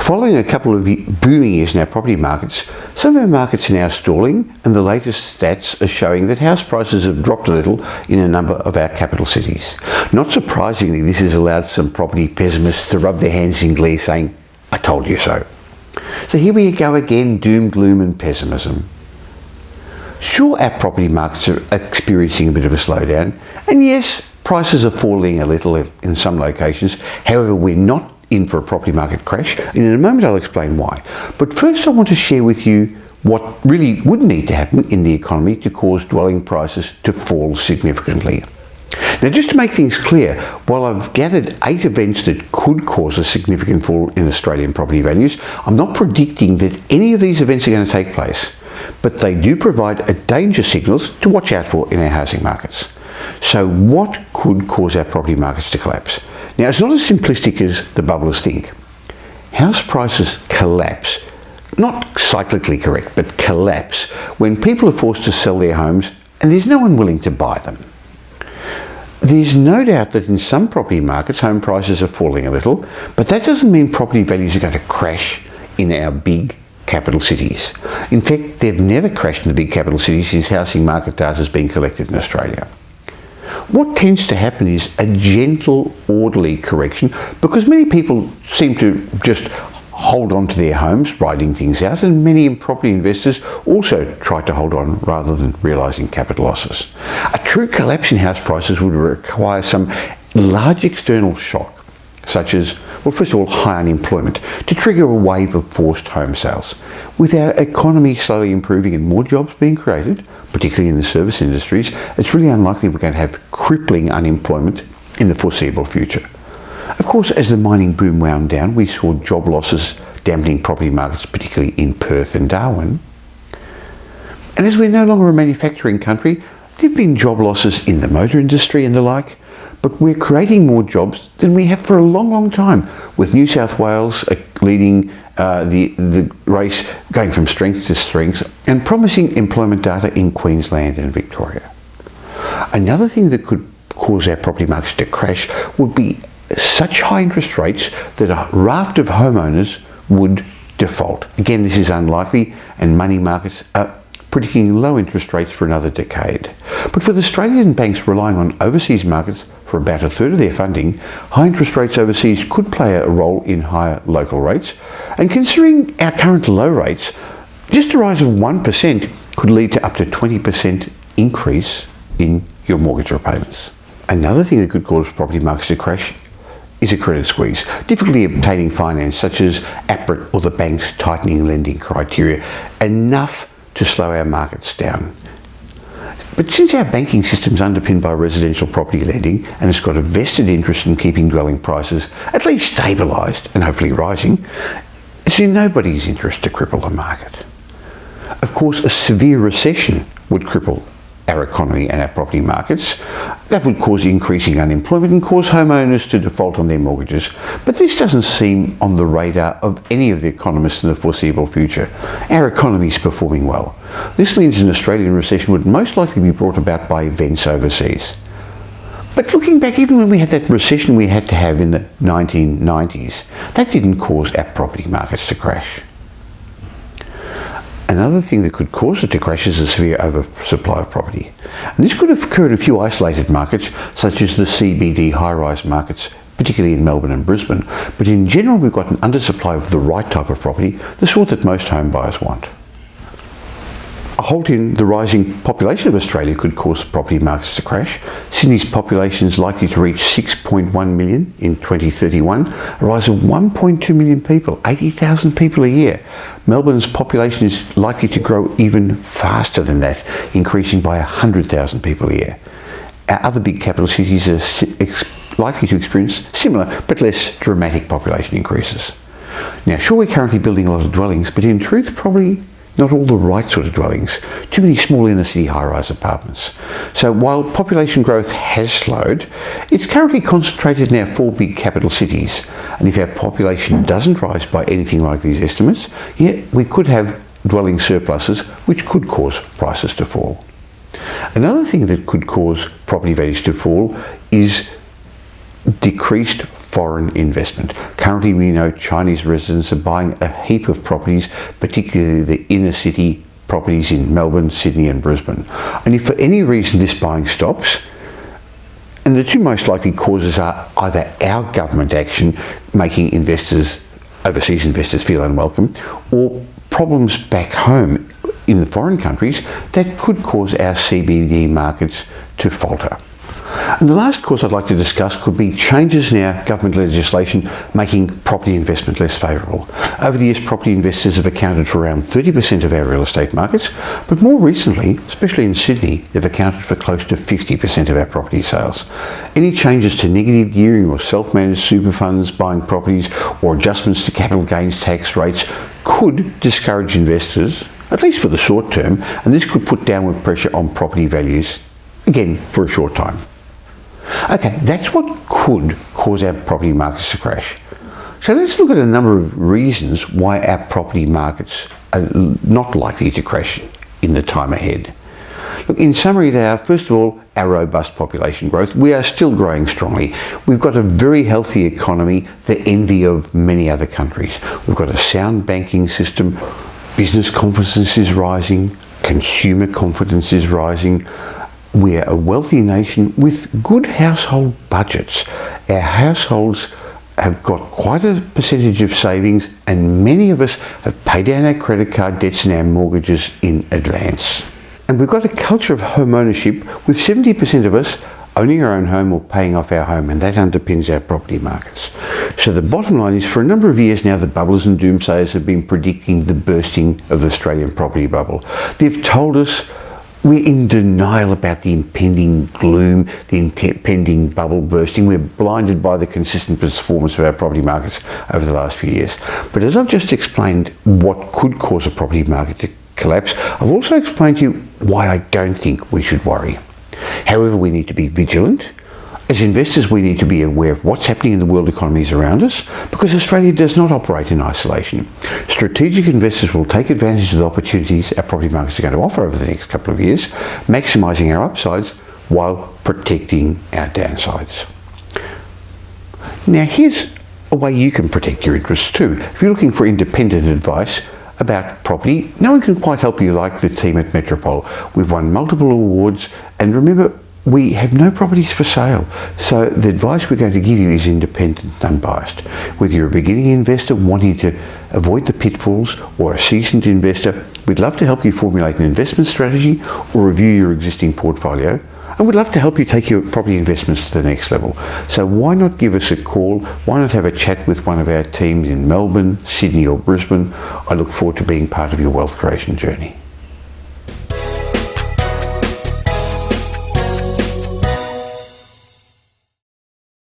Following a couple of booming years in our property markets, some of our markets are now stalling, and the latest stats are showing that house prices have dropped a little in a number of our capital cities. Not surprisingly, this has allowed some property pessimists to rub their hands in glee, saying, "I told you so." So here we go again, doom, gloom and pessimism. Sure, our property markets are experiencing a bit of a slowdown, and yes, prices are falling a little in some locations. However, we're not in for a property market crash, and in a moment I'll explain why. But first I want to share with you what really would need to happen in the economy to cause dwelling prices to fall significantly. Now, just to make things clear, while I've gathered 8 events that could cause a significant fall in Australian property values, I'm not predicting that any of these events are going to take place, but they do provide a danger signals to watch out for in our housing markets. So what could cause our property markets to collapse? Now, it's not as simplistic as the bubblers think. House prices collapse, not cyclically correct, but collapse when people are forced to sell their homes and there's no one willing to buy them. There's no doubt that in some property markets, home prices are falling a little, but that doesn't mean property values are going to crash in our big capital cities. In fact, they've never crashed in the big capital cities since housing market data has been collected in Australia. What tends to happen is a gentle, orderly correction because many people seem to just hold on to their homes, riding things out, and many property investors also try to hold on rather than realising capital losses. A true collapse in house prices would require some large external shock, such as, well, first of all, high unemployment, to trigger a wave of forced home sales. With our economy slowly improving and more jobs being created, particularly in the service industries, it's really unlikely we're going to have crippling unemployment in the foreseeable future. Of course, as the mining boom wound down, we saw job losses dampening property markets, particularly in Perth and Darwin. And as we're no longer a manufacturing country, there have been job losses in the motor industry and the like, but we're creating more jobs than we have for a long, long time, with New South Wales leading the race, going from strength to strength, and promising employment data in Queensland and Victoria. Another thing that could cause our property markets to crash would be such high interest rates that a raft of homeowners would default. Again, this is unlikely, and money markets are predicting low interest rates for another decade. But with Australian banks relying on overseas markets for about a third of their funding, high interest rates overseas could play a role in higher local rates. And considering our current low rates, just a rise of 1% could lead to up to 20% increase in your mortgage repayments. Another thing that could cause property markets to crash is a credit squeeze. Difficulty obtaining finance, such as APRA or the banks tightening lending criteria, enough to slow our markets down. But since our banking system is underpinned by residential property lending and has got a vested interest in keeping dwelling prices at least stabilised and hopefully rising, it's in nobody's interest to cripple the market. Of course, a severe recession would cripple our economy and our property markets. That would cause increasing unemployment and cause homeowners to default on their mortgages. But this doesn't seem on the radar of any of the economists in the foreseeable future. Our economy is performing well. This means an Australian recession would most likely be brought about by events overseas. But looking back, even when we had that recession we had to have in the 1990s, that didn't cause our property markets to crash. Another thing that could cause it to crash is a severe oversupply of property. And this could occur in a few isolated markets, such as the CBD high-rise markets, particularly in Melbourne and Brisbane. But in general, we've got an undersupply of the right type of property, the sort that most home buyers want. A halt in the rising population of Australia could cause the property markets to crash. Sydney's population is likely to reach 6.1 million in 2031, a rise of 1.2 million people, 80,000 people a year. Melbourne's population is likely to grow even faster than that, increasing by 100,000 people a year. Our other big capital cities are likely to experience similar but less dramatic population increases. Now, sure, we're currently building a lot of dwellings, but in truth, probably not all the right sort of dwellings. Too many small inner city high-rise apartments. So while population growth has slowed, it's currently concentrated in our 4 big capital cities. And if our population doesn't rise by anything like these estimates, we could have dwelling surpluses, which could cause prices to fall. Another thing that could cause property values to fall is decreased foreign investment. Currently, we know Chinese residents are buying a heap of properties, particularly the inner city properties in Melbourne, Sydney and Brisbane. And if for any reason this buying stops, and the two most likely causes are either our government action making overseas investors feel unwelcome, or problems back home in the foreign countries that could cause our CBD markets to falter. And the last cause I'd like to discuss could be changes in our government legislation making property investment less favourable. Over the years, property investors have accounted for around 30% of our real estate markets, but more recently, especially in Sydney, they've accounted for close to 50% of our property sales. Any changes to negative gearing or self-managed super funds buying properties or adjustments to capital gains tax rates could discourage investors, at least for the short term, and this could put downward pressure on property values, again, for a short time. Okay, that's what could cause our property markets to crash. So let's look at a number of reasons why our property markets are not likely to crash in the time ahead. Look, in summary, they are, first of all, our robust population growth. We are still growing strongly. We've got a very healthy economy, the envy of many other countries. We've got a sound banking system, business confidence is rising, consumer confidence is rising. We're a wealthy nation with good household budgets. Our households have got quite a percentage of savings, and many of us have paid down our credit card debts and our mortgages in advance. And we've got a culture of home ownership with 70% of us owning our own home or paying off our home, and that underpins our property markets. So the bottom line is, for a number of years now, the bubblers and doomsayers have been predicting the bursting of the Australian property bubble. They've told us we're in denial about the impending gloom, the impending bubble bursting. We're blinded by the consistent performance of our property markets over the last few years. But as I've just explained what could cause a property market to collapse, I've also explained to you why I don't think we should worry. However, we need to be vigilant. As investors, we need to be aware of what's happening in the world economies around us, because Australia does not operate in isolation. Strategic investors will take advantage of the opportunities our property markets are going to offer over the next couple of years, maximising our upsides while protecting our downsides. Now, here's a way you can protect your interests too. If you're looking for independent advice about property, no one can quite help you like the team at Metropole. We've won multiple awards, and remember, we have no properties for sale, so the advice we're going to give you is independent and unbiased. Whether you're a beginning investor wanting to avoid the pitfalls or a seasoned investor, we'd love to help you formulate an investment strategy or review your existing portfolio, and we'd love to help you take your property investments to the next level. So why not give us a call? Why not have a chat with one of our teams in Melbourne, Sydney or Brisbane? I look forward to being part of your wealth creation journey.